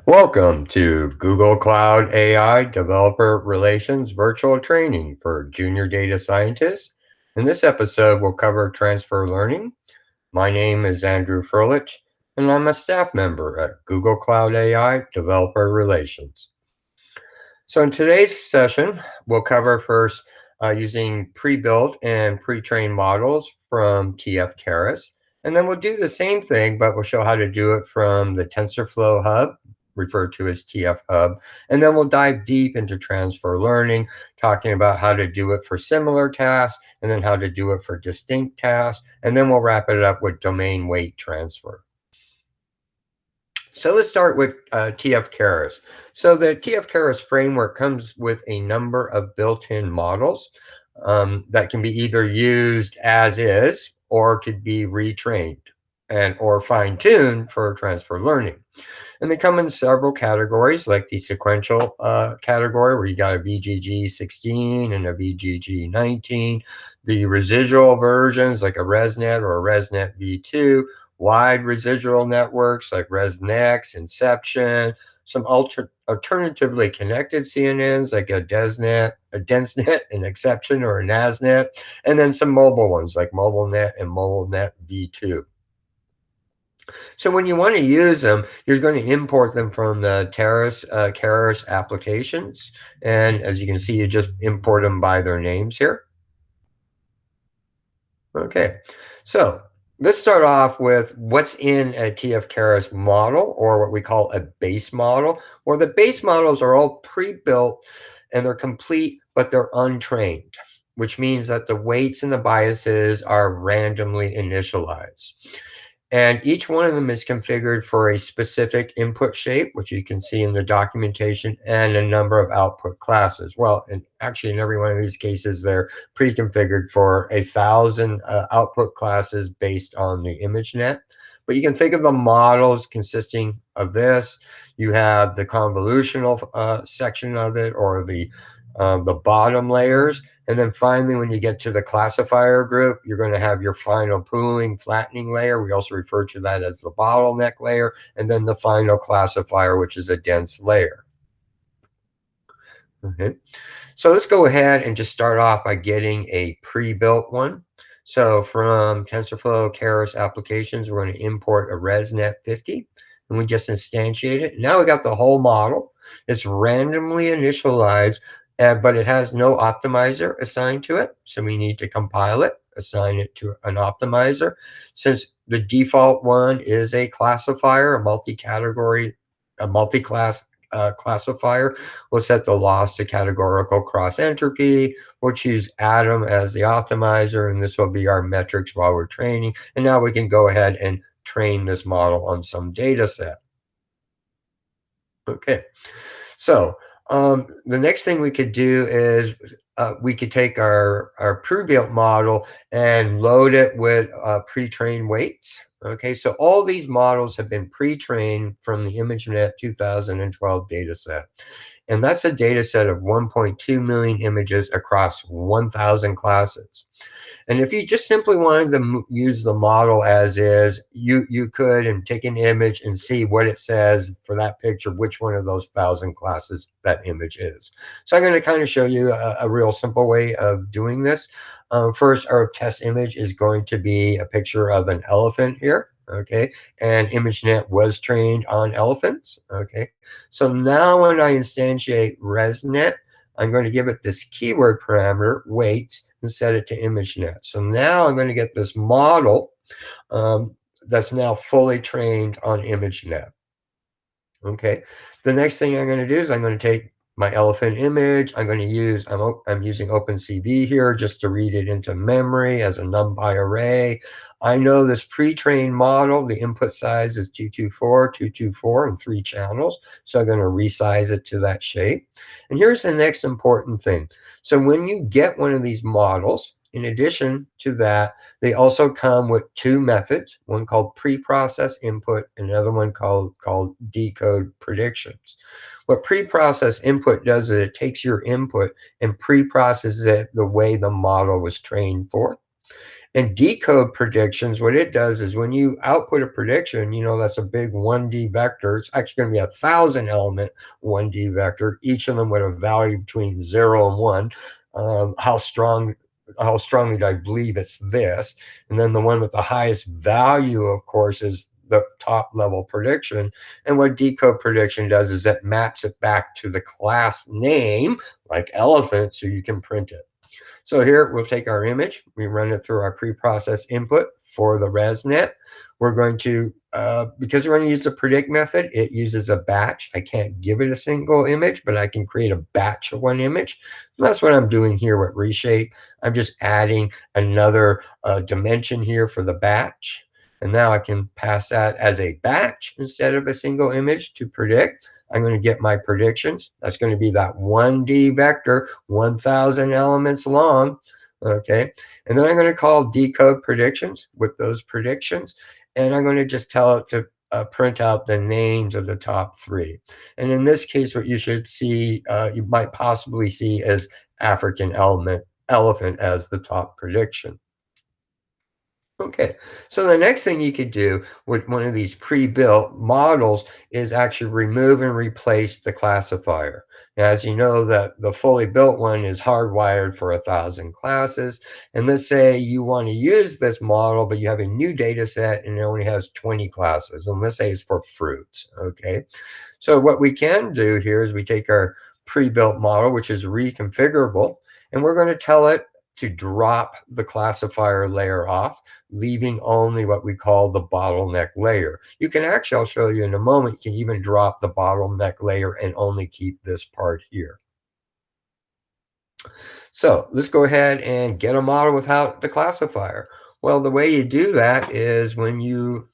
Welcome to Google Cloud AI Developer Relations Virtual Training for Junior Data Scientists. In this episode, we'll cover transfer learning. My name is Andrew Furlich, and I'm a staff member at Google Cloud AI Developer Relations. So in today's session, we'll cover first using pre-built and pre-trained models from TF.Keras. And then we'll do the same thing, but we'll show how to do it from the TensorFlow Hub, referred to as TF.Hub. And then we'll dive deep into transfer learning, talking about how to do it for similar tasks, and then how to do it for distinct tasks. And then we'll wrap it up with domain weight transfer. So let's start with TF.Keras. So the TF.Keras framework comes with a number of built-in models that can be either used as is or could be retrained or fine-tuned for transfer learning. And they come in several categories, like the sequential category, where you got a VGG 16 and a VGG 19, the residual versions, like a ResNet or a ResNet v2, wide residual networks like ResNext, Inception, some alternatively connected CNNs like a DenseNet, an Exception, or a NASNet, and then some mobile ones like MobileNet and MobileNet v2. So when you want to use them, you're going to import them from the Keras applications. And as you can see, you just import them by their names here. Okay, so let's start off with what's in a TF.Keras model, or what we call a base model, where the base models are all pre-built and they're complete, but they're untrained, which means that the weights and the biases are randomly initialized. And each one of them is configured for a specific input shape, which you can see in the documentation, and a number of output classes. Well, and actually in every one of these cases, they're pre-configured for 1,000 output classes based on the ImageNet. But you can think of the models consisting of this. You have the convolutional section of it, or the bottom layers. And then finally, when you get to the classifier group, you're going to have your final pooling flattening layer. We also refer to that as the bottleneck layer. And then the final classifier, which is a dense layer. Okay. So let's go ahead and just start off by getting a pre-built one. So from TensorFlow Keras applications, we're going to import a ResNet 50. And we just instantiate it. Now we got the whole model. It's randomly initialized, but it has no optimizer assigned to it. So we need to compile it, assign it to an optimizer. Since the default one is a classifier, a multi-category, a multi-class classifier, we'll set the loss to categorical cross entropy. We'll choose Atom as the optimizer, and this will be our metrics while we're training. And now we can go ahead and train this model on some data set. Okay, so the next thing we could do is we could take our pre-built model and load it with pre-trained weights. Okay, so all these models have been pre-trained from the ImageNet 2012 data set. And that's a data set of 1.2 million images across 1,000 classes. And if you just simply wanted to use the model as is, you could and take an image and see what it says for that picture, which one of those 1,000 classes that image is. So I'm going to kind of show you a real simple way of doing this. First, our test image is going to be a picture of an elephant here. Okay, and ImageNet was trained on elephants. Okay, so now when I instantiate ResNet, I'm going to give it this keyword parameter, weights, and set it to ImageNet. So now I'm going to get this model that's now fully trained on ImageNet. Okay, the next thing I'm going to do is I'm going to take my elephant image. I'm using OpenCV here just to read it into memory as a NumPy array. I know this pre-trained model, the input size is 224 and 3 channels. So I'm going to resize it to that shape. And here's the next important thing. So when you get one of these models, in addition to that, they also come with 2 methods, one called pre-process input, and another one called decode predictions. What pre-process input does is it takes your input and pre-processes it the way the model was trained for. And decode predictions, what it does is when you output a prediction, that's a big 1D vector. It's actually going to be 1,000 element 1D vector, each of them with a value between 0 and 1. How strongly do I believe it's this? And then the one with the highest value, of course, is the top level prediction. And what decode prediction does is it maps it back to the class name, like elephant, so you can print it. So here we'll take our image, we run it through our pre-processed input for the ResNet. We're going to, because we're going to use the predict method, it uses a batch. I can't give it a single image, but I can create a batch of one image. And that's what I'm doing here with reshape. I'm just adding another dimension here for the batch. And now I can pass that as a batch instead of a single image to predict. I'm going to get my predictions. That's going to be that 1D vector, 1,000 elements long. Okay. And then I'm going to call decode predictions with those predictions. And I'm going to just tell it to print out the names of the top 3. And in this case, what you should see, you might possibly see as African elephant as the top prediction. Okay, so the next thing you could do with one of these pre-built models is actually remove and replace the classifier. Now, as you know, the fully built one is hardwired for 1,000 classes. And let's say you want to use this model, but you have a new data set and it only has 20 classes. And let's say it's for fruits, okay? So what we can do here is we take our pre-built model, which is reconfigurable, and we're going to tell it to drop the classifier layer off, leaving only what we call the bottleneck layer. You can actually, I'll show you in a moment, you can even drop the bottleneck layer and only keep this part here. So let's go ahead and get a model without the classifier. Well, the way you do that is when you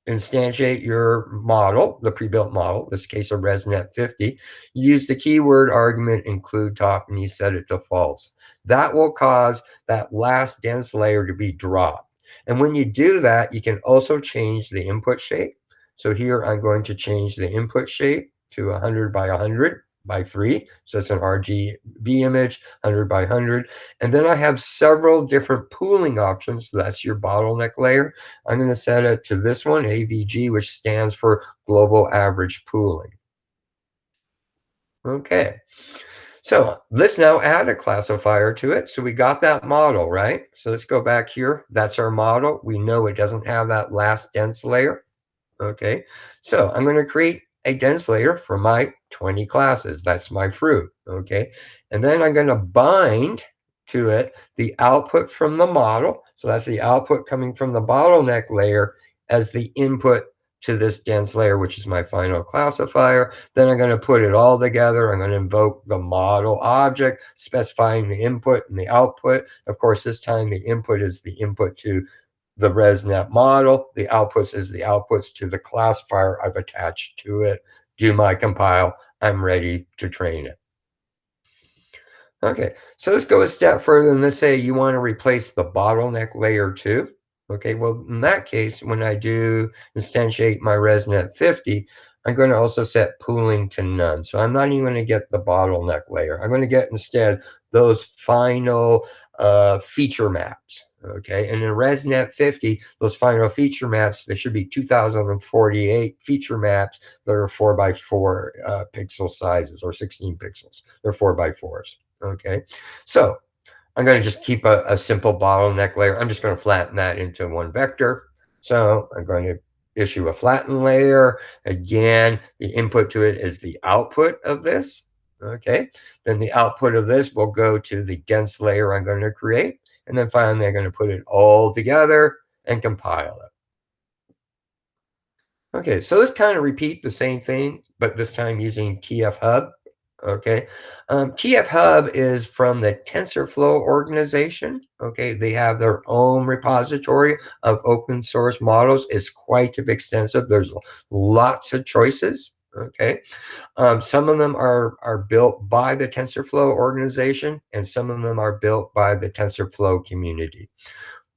instantiate your model, the pre-built model, in this case a ResNet 50, you use the keyword argument include top and you set it to false. That will cause that last dense layer to be dropped. And when you do that, you can also change the input shape. So here I'm going to change the input shape to 100 by 100 by 3. So it's an RGB image, 100 by 100. And then I have several different pooling options. So that's your bottleneck layer. I'm going to set it to this one, AVG, which stands for Global Average Pooling. Okay. So let's now add a classifier to it. So we got that model, right? So let's go back here. That's our model. We know it doesn't have that last dense layer. Okay. So I'm going to create a dense layer for my 20 classes. That's my fruit. Okay. And then I'm going to bind to it the output from the model. So that's the output coming from the bottleneck layer as the input to this dense layer, which is my final classifier. Then I'm going to put it all together. I'm going to invoke the model object, specifying the input and the output. Of course, this time the input is the input to the ResNet model. The outputs is the outputs to the classifier I've attached to it. Do my compile. I'm ready to train it. Okay, so let's go a step further and let's say you want to replace the bottleneck layer too. Okay, well, in that case, when I do instantiate my ResNet 50, I'm going to also set pooling to none. So I'm not even going to get the bottleneck layer. I'm going to get instead those final feature maps. Okay, and in ResNet 50, those final feature maps, there should be 2048 feature maps that are 4x4 pixel sizes or 16 pixels. They're 4x4s. Okay, so I'm going to just keep a simple bottleneck layer. I'm just going to flatten that into one vector. So I'm going to issue a flatten layer. Again, the input to it is the output of this. Okay, then the output of this will go to the dense layer I'm going to create. And then finally, I'm going to put it all together and compile it. Okay, so let's kind of repeat the same thing, but this time using TF.Hub. Okay, TF.Hub is from the TensorFlow organization. Okay, they have their own repository of open source models. It's quite extensive. There's lots of choices. Okay, some of them are built by the TensorFlow organization, and some of them are built by the TensorFlow community.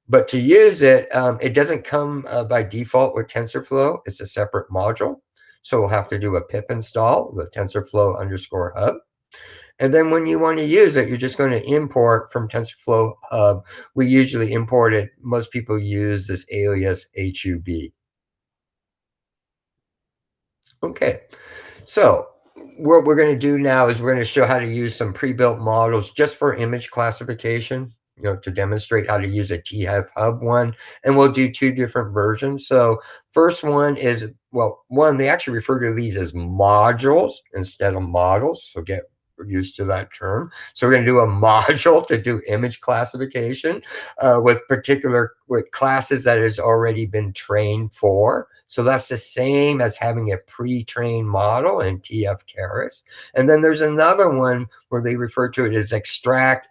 But to use it, it doesn't come by default with TensorFlow. It's a separate module. So we'll have to do a pip install, the TensorFlow _hub. And then when you want to use it, you're just going to import from TensorFlow Hub. We usually import it. Most people use this alias HUB. Okay, so what we're going to do now is we're going to show how to use some pre-built models just for image classification, to demonstrate how to use a TF.Hub one. And we'll do two different versions. So first one is, well, one, they actually refer to these as modules instead of models. So get used to that term. So we're going to do a module to do image classification with classes that has already been trained for. So that's the same as having a pre-trained model in TF.Keras. And then there's another one where they refer to it as extract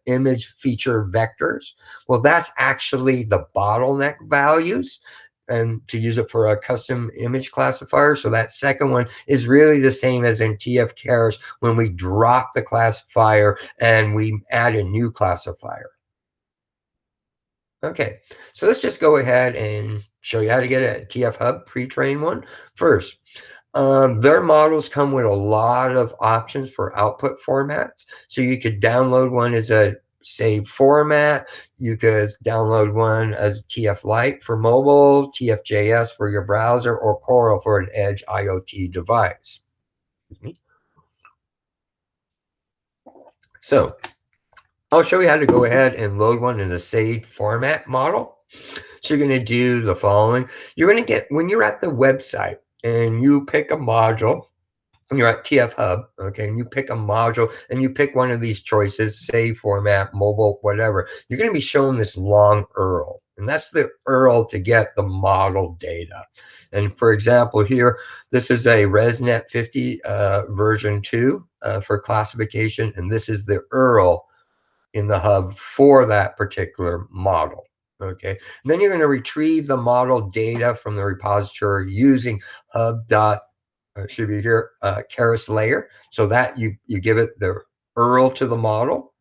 image feature vectors. Well, that's actually the bottleneck values, and to use it for a custom image classifier. So that second one is really the same as in TF.Keras when we drop the classifier and we add a new classifier. Okay, so let's just go ahead and show you how to get a TF.Hub pre-trained one. First, their models come with a lot of options for output formats. So you could download one as a saved format. You could download one as TF Lite for mobile, TF.js for your browser, or Coral for an edge IoT device. So I'll show you how to go ahead and load one in a saved format model. So you're going to do the following. You're going to get, when you're at the website and you pick a module, and you're at TF.Hub, okay, and you pick a module and you pick one of these choices, save format, mobile, whatever, you're going to be shown this long URL. And that's the URL to get the model data. And for example, here, this is a ResNet 50 version 2 for classification. And this is the URL in the hub for that particular model. Okay, and then you're going to retrieve the model data from the repository using hub dot should be here, Keras layer, so that you give it the URL to the model.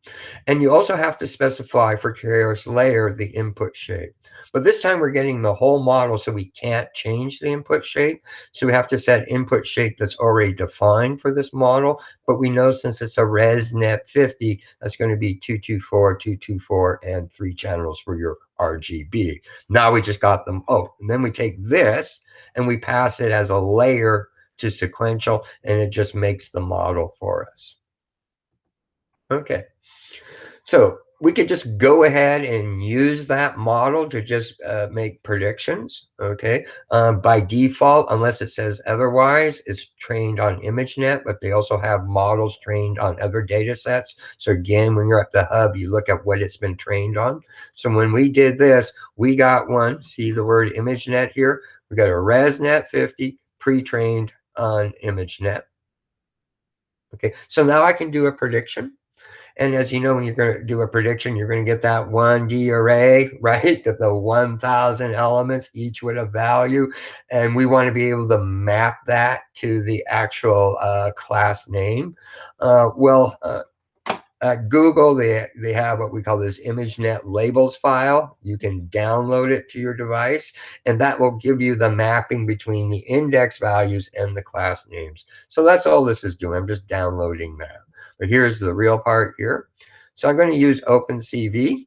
And you also have to specify for Keras layer the input shape. But this time we're getting the whole model, so we can't change the input shape. So we have to set input shape that's already defined for this model. But we know since it's a ResNet 50, that's going to be 224, 224, and 3 channels for your RGB. Now we just got them. Oh, and then we take this and we pass it as a layer to sequential, and it just makes the model for us. Okay, so we could just go ahead and use that model to just make predictions. Okay, by default, unless it says otherwise, it's trained on ImageNet, but they also have models trained on other data sets. So again, when you're at the hub, you look at what it's been trained on. So when we did this, we got one, see the word ImageNet here, we got a ResNet 50 pre-trained on ImageNet. Okay, so now I can do a prediction. And as you know, when you're going to do a prediction, you're going to get that 1D array, right? The 1,000 elements, each with a value. And we want to be able to map that to the actual class name. At Google, they have what we call this ImageNet labels file. You can download it to your device, and that will give you the mapping between the index values and the class names. So that's all this is doing. I'm just downloading that. But here's the real part here. So I'm going to use OpenCV.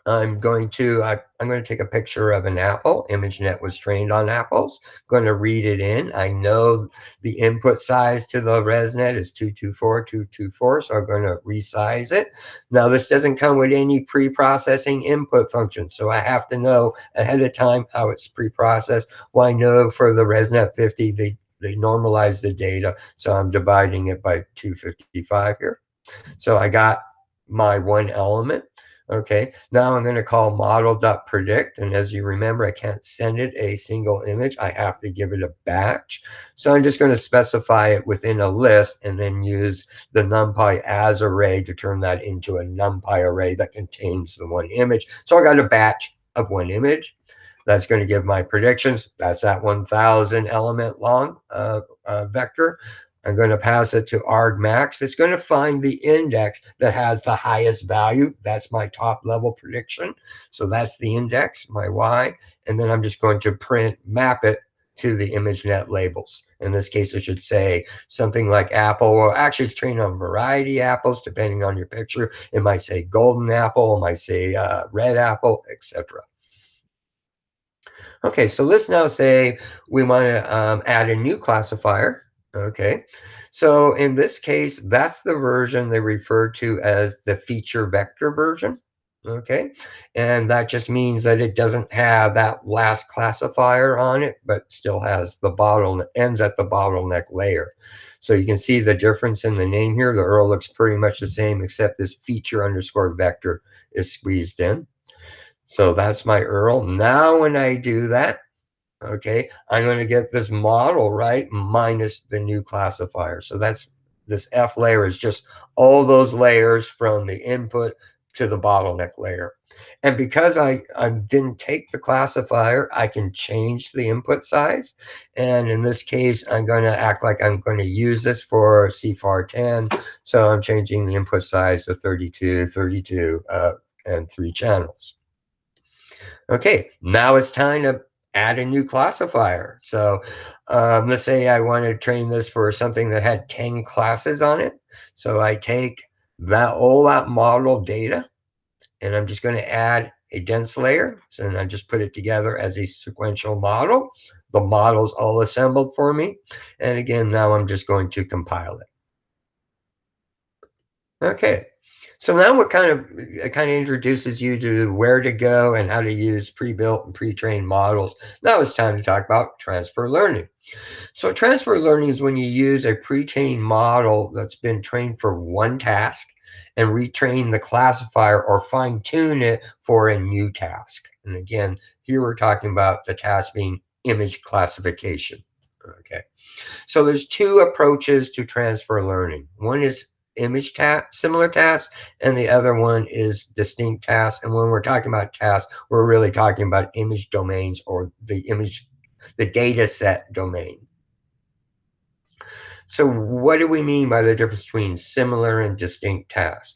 I'm going to take a picture of an apple. ImageNet was trained on apples. I'm going to read it in. I know the input size to the ResNet is 224, 224, so I'm going to resize it. Now, this doesn't come with any pre-processing input function, so I have to know ahead of time how it's pre-processed. Well, I know for the ResNet 50, they normalize the data, so I'm dividing it by 255 here. So I got my one element. Okay, now I'm going to call model.predict. And as you remember, I can't send it a single image. I have to give it a batch. So I'm just going to specify it within a list and then use the NumPy as array to turn that into a NumPy array that contains the one image. So I got a batch of one image. That's going to give my predictions. That's that 1,000 element long vector. I'm going to pass it to argmax. It's going to find the index that has the highest value. That's my top level prediction. So that's the index, my Y. And then I'm just going to map it to the ImageNet labels. In this case, it should say something like apple, or actually it's trained on a variety of apples, depending on your picture. It might say golden apple, it might say red apple, etc. Okay, so let's now say we want to add a new classifier. Okay, so in this case, that's the version they refer to as the feature vector version. Okay, and that just means that it doesn't have that last classifier on it, but still has the ends at the bottleneck layer. So you can see the difference in the name here. The URL looks pretty much the same, except this feature underscore vector is squeezed in. So that's my URL. Now when I do that, okay, I'm going to get this model, right, minus the new classifier. So that's this F layer is just all those layers from the input to the bottleneck layer. And because I didn't take the classifier, I can change the input size. And in this case, I'm going to act like I'm going to use this for CFAR 10. So I'm changing the input size to 32, 32, and 3 channels. Okay, now it's time to add a new classifier. So let's say I want to train this for something that had 10 classes on it. So I take all that model data, and I'm just going to add a dense layer. So then I just put it together as a sequential model. The model's all assembled for me. And again, now I'm just going to compile it. Okay. So now it kind of introduces you to where to go and how to use pre-built and pre-trained models. Now it's time to talk about transfer learning. So transfer learning is when you use a pre-trained model that's been trained for one task and retrain the classifier or fine-tune it for a new task. And again, here we're talking about the task being image classification. Okay. So there's two approaches to transfer learning. One is image task, similar tasks, and the other one is distinct tasks. And when we're talking about tasks, we're really talking about image domains or the data set domain. So what do we mean by the difference between similar and distinct tasks?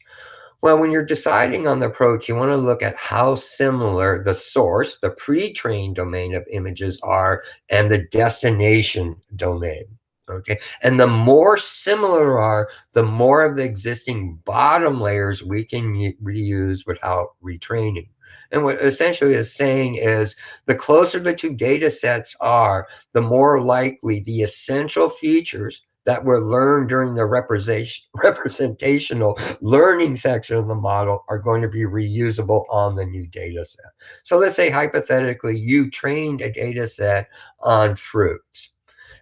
Well, when you're deciding on the approach, you want to look at how similar the source, the pre-trained domain of images are, and the destination domain. Okay. And the more similar are, the more of the existing bottom layers we can reuse without retraining. And what essentially is saying is the closer the two data sets are, the more likely the essential features that were learned during the representational learning section of the model are going to be reusable on the new data set. So let's say hypothetically you trained a data set on fruits.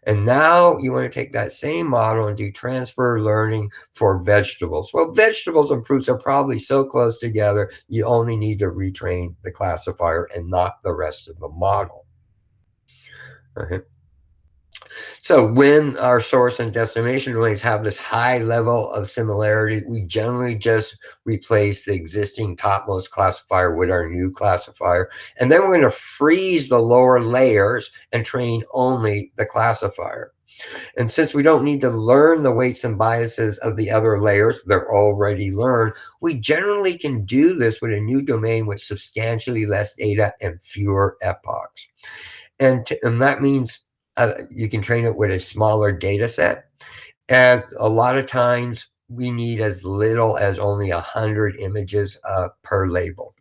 And now you want to take that same model and do transfer learning for vegetables. Well, vegetables and fruits are probably so close together, you only need to retrain the classifier and not the rest of the model. Okay. So when our source and destination domains have this high level of similarity, we generally just replace the existing topmost classifier with our new classifier. And then we're going to freeze the lower layers and train only the classifier. And since we don't need to learn the weights and biases of the other layers, they're already learned, we generally can do this with a new domain with substantially less data and fewer epochs. And that means you can train it with a smaller data set. And a lot of times we need as little as only 100 images per label.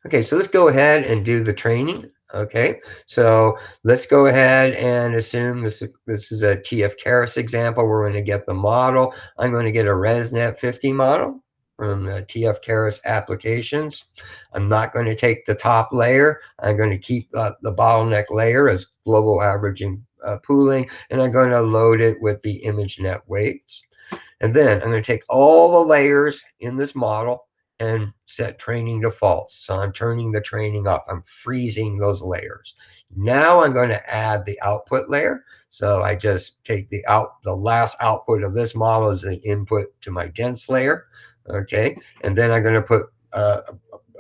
Okay, so let's go ahead and do the training. Okay, so let's go ahead and assume this is a TF.Keras example. We're going to get the model. I'm going to get a ResNet 50 model from the TF.Keras applications. I'm not going to take the top layer. I'm going to keep the bottleneck layer as global averaging pooling, and I'm going to load it with the ImageNet weights. And then I'm going to take all the layers in this model and set training to false. So I'm turning the training off. I'm freezing those layers. Now I'm going to add the output layer. So I just take the last output of this model as the input to my dense layer. Okay. And then I'm going to put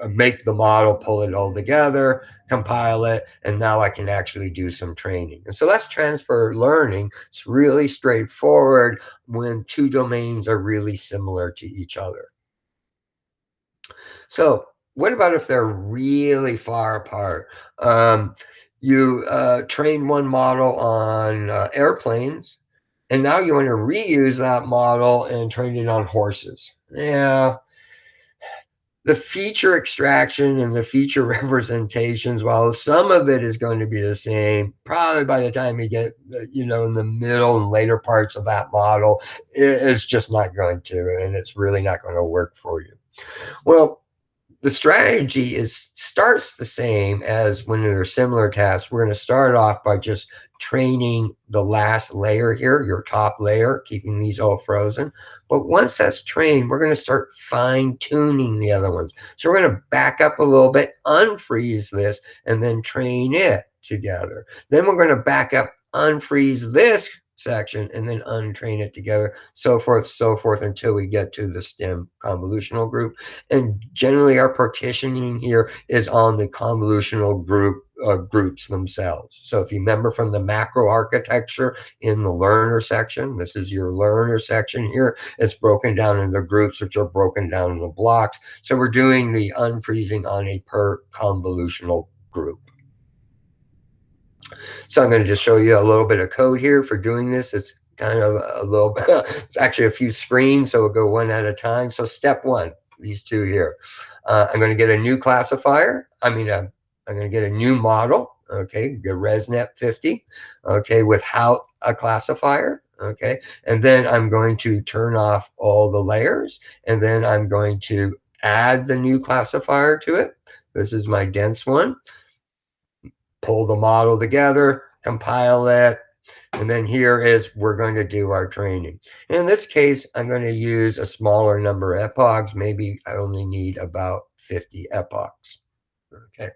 make the model, pull it all together, compile it, and now I can actually do some training. And so that's transfer learning. It's really straightforward when two domains are really similar to each other. So what about if they're really far apart? you train one model on airplanes, and now you want to reuse that model and train it on horses. Yeah, the feature extraction and the feature representations, while some of it is going to be the same, probably by the time you get, in the middle and later parts of that model, it's just not going to, and it's really not going to work for you. Well, the strategy starts the same as when there are similar tasks. We're going to start off by just training the last layer here, your top layer, keeping these all frozen. But once that's trained, we're going to start fine-tuning the other ones. So we're going to back up a little bit, unfreeze this, and then train it together. Then we're going to back up, unfreeze this section, and then untrain it together, so forth, until we get to the stem convolutional group. And generally our partitioning here is on the convolutional groups themselves. So if you remember from the macro architecture in the learner section, this is your learner section here. It's broken down into groups, which are broken down into blocks. So we're doing the unfreezing on a per convolutional group. So I'm going to just show you a little bit of code here for doing this. It's kind of a little bit, it's actually a few screens, so we'll go one at a time. So step one, these two here. I'm going to get a new classifier. I'm going to get a new model, okay, the ResNet 50, okay, without a classifier, okay, and then I'm going to turn off all the layers, and then I'm going to add the new classifier to it. This is my dense one. Pull the model together, compile it, and then here is we're going to do our training. In this case, I'm going to use a smaller number of epochs. Maybe I only need about 50 epochs. Okay.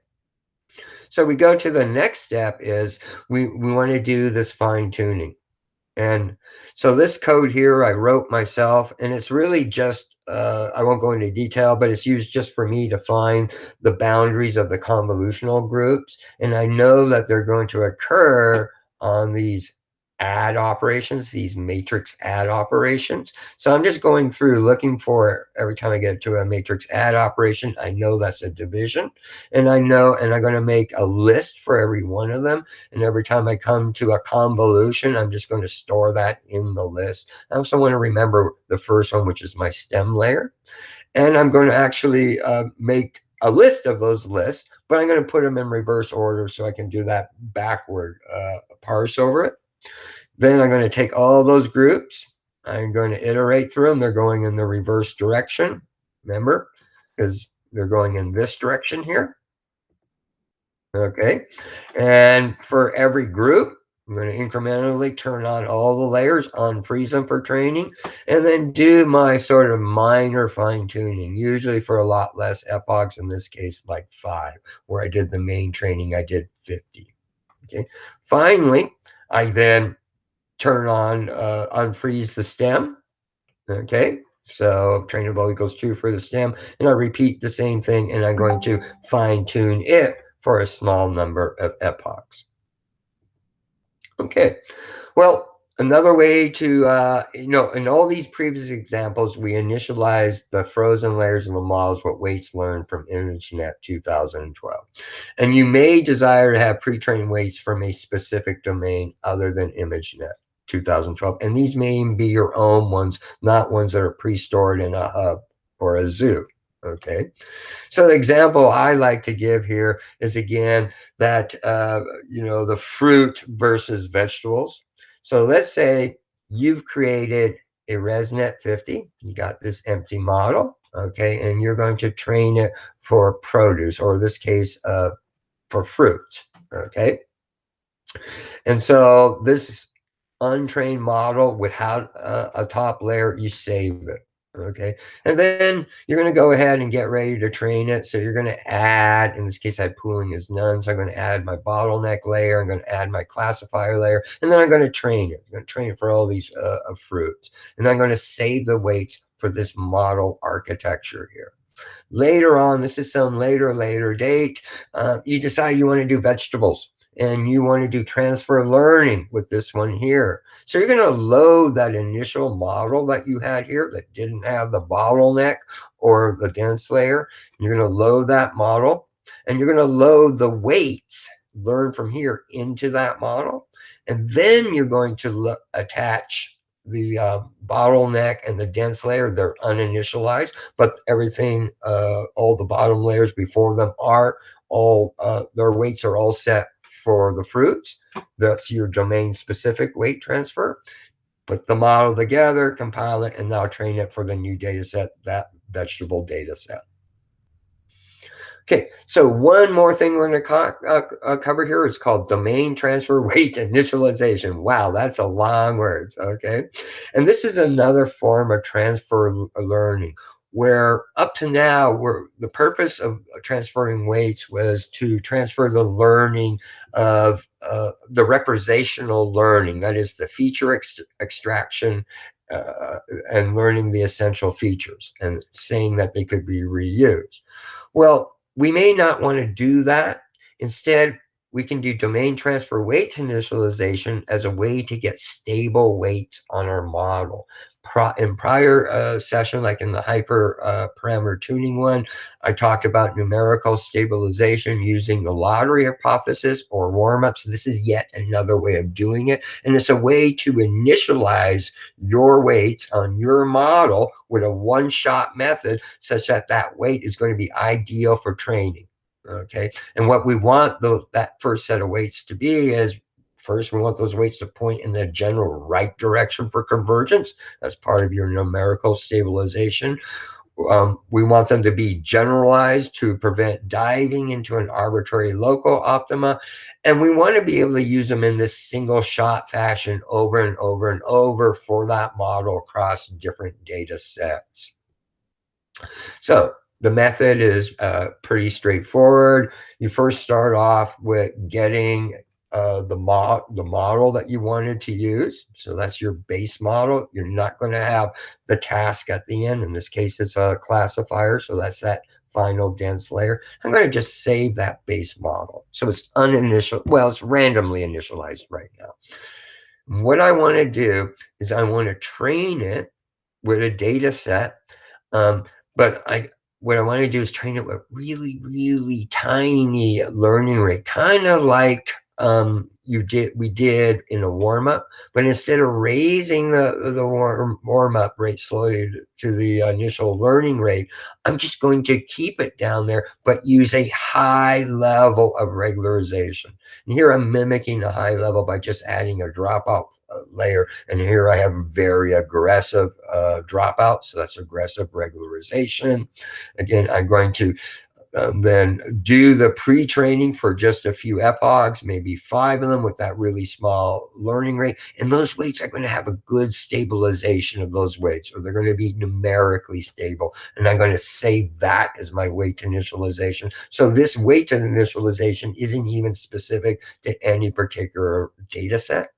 So we go to the next step is we want to do this fine tuning. And so this code here I wrote myself, and it's really just, I won't go into detail, but it's used just for me to find the boundaries of the convolutional groups. And I know that they're going to occur on these add operations, these matrix add operations. So I'm just going through looking for, every time I get to a matrix add operation, I know that's a division, and I know, and I'm going to make a list for every one of them. And every time I come to a convolution, I'm just going to store that in the list. I also want to remember the first one, which is my stem layer. And I'm going to actually make a list of those lists, but I'm going to put them in reverse order so I can do that backward parse over it. Then I'm going to take all those groups. I'm going to iterate through them. They're going in the reverse direction, remember, because they're going in this direction here. Okay. And for every group, I'm going to incrementally turn on all the layers, unfreeze them for training, and then do my sort of minor fine tuning, usually for a lot less epochs, in this case, like 5, where I did the main training, I did 50. Okay. Finally, I then turn on, unfreeze the stem. Okay. So trainable equals true for the stem, and I repeat the same thing, and I'm going to fine tune it for a small number of epochs. Okay, well, another way to, in all these previous examples, we initialized the frozen layers of the models, what weights learned from ImageNet 2012. And you may desire to have pre-trained weights from a specific domain other than ImageNet 2012. And these may even be your own ones, not ones that are pre-stored in a hub or a zoo. Okay. So the example I like to give here is, again, that, the fruit versus vegetables. So let's say you've created a ResNet 50. You got this empty model, okay, and you're going to train it for produce, or in this case, for fruit, okay. And so this untrained model without a top layer, you save it. Okay. And then you're going to go ahead and get ready to train it. So you're going to add, in this case, I had pooling as none. So I'm going to add my bottleneck layer. I'm going to add my classifier layer. And then I'm going to train it. I'm going to train it for all these fruits. And then I'm going to save the weights for this model architecture here. Later on, this is some later date, you decide you want to do vegetables. And you want to do transfer learning with this one here. So you're going to load that initial model that you had here that didn't have the bottleneck or the dense layer. You're going to load that model, and you're going to load the weights learn from here into that model. And then you're going to attach the bottleneck and the dense layer. They're uninitialized, but everything, all the bottom layers before them are all, their weights are all set for the fruits. That's your domain specific weight transfer. Put the model together, compile it, and now train it for the new data set, that vegetable data set. Okay, so one more thing we're going to cover here is called domain transfer weight initialization. Wow, that's a long word, okay? And this is another form of transfer learning where up to now, the purpose of transferring weights was to transfer the learning of the representational learning, that is the feature extraction and learning the essential features and saying that they could be reused. Well, we may not want to do that. Instead, we can do domain transfer weight initialization as a way to get stable weights on our model. In prior session, like in the hyper parameter tuning one, I talked about numerical stabilization using the lottery hypothesis or warm-ups. This is yet another way of doing it. And it's a way to initialize your weights on your model with a one-shot method such that that weight is going to be ideal for training. Okay. And what we want that first set of weights to be is, first, we want those weights to point in the general right direction for convergence. That's part of your numerical stabilization. We want them to be generalized to prevent diving into an arbitrary local optima. And we want to be able to use them in this single shot fashion over and over and over for that model across different data sets. So the method is pretty straightforward. You first start off with getting the model that you wanted to use. So that's your base model. You're not going to have the task at the end. In this case, it's a classifier. So that's that final dense layer. I'm going to just save that base model. So it's it's randomly initialized right now. What I want to do is I want to train it with a data set. But what I want to do is train it with really, really tiny learning rate, kind of like we did in a warm-up, but instead of raising the warm-up rate slowly to the initial learning rate, I'm just going to keep it down there, but use a high level of regularization. And here I'm mimicking a high level by just adding a dropout layer. And here I have very aggressive dropout. So that's aggressive regularization. Again, I'm going to then do the pre-training for just a few epochs, maybe 5 of them with that really small learning rate. And those weights are going to have a good stabilization of those weights, or they're going to be numerically stable. And I'm going to save that as my weight initialization. So this weight initialization isn't even specific to any particular data set.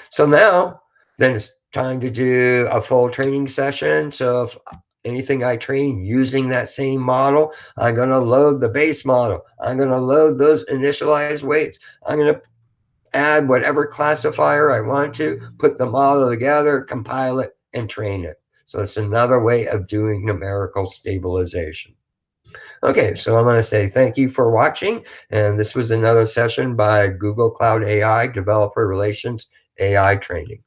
So now, then it's time to do a full training session. So if anything I train using that same model, I'm going to load the base model. I'm going to load those initialized weights. I'm going to add whatever classifier I want to, put the model together, compile it, and train it. So it's another way of doing numerical stabilization. Okay, so I'm going to say thank you for watching. And this was another session by Google Cloud AI Developer Relations AI Training.